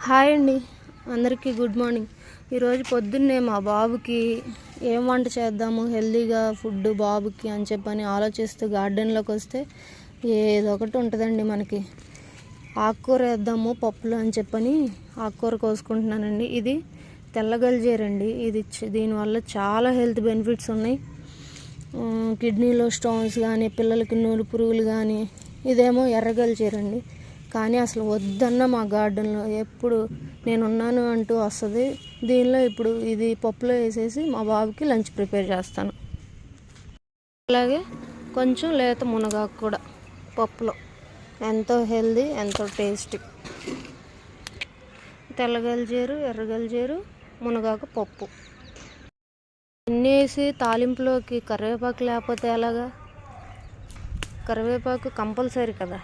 Hi అండి, అందరికీ good morning. ఈరోజు పొద్దున్నే మా బాబుకి ఏం వంట చేద్దాము హెల్తీగా ఫుడ్ బాబుకి అని చెప్పని ఆలోచిస్తూ గార్డెన్లోకి వస్తే ఏదో ఒకటి ఉంటుందండి మనకి. ఆకుకూర వేద్దాము పప్పులు అని చెప్పని ఆకుకూర కోసుకుంటున్నానండి. ఇది తెల్లగల్జేరండి. దీనివల్ల చాలా హెల్త్ బెనిఫిట్స్ ఉన్నాయి. కిడ్నీలో స్టోన్స్ కానీ, పిల్లలకి నూలు పురుగులు కానీ. ఇదేమో ఎర్రగల్జేరండి. కానీ అసలు వద్దన్న మా గార్డెన్లో ఎప్పుడు నేనున్నాను అంటూ వస్తుంది. దీనిలో ఇప్పుడు ఇది పప్పులో వేసేసి మా బాబుకి లంచ్ ప్రిపేర్ చేస్తాను. అలాగే కొంచెం లేత మునగాకు కూడా పప్పులో, ఎంతో హెల్దీ, ఎంతో టేస్టీ. తెల్లగల్జేరు, ఎర్రగల్జేరు, మునగాకు పప్పు వేసి తాలింపులోకి కరివేపాకు లేకపోతే ఎలాగా? కరివేపాకు కంపల్సరీ కదా.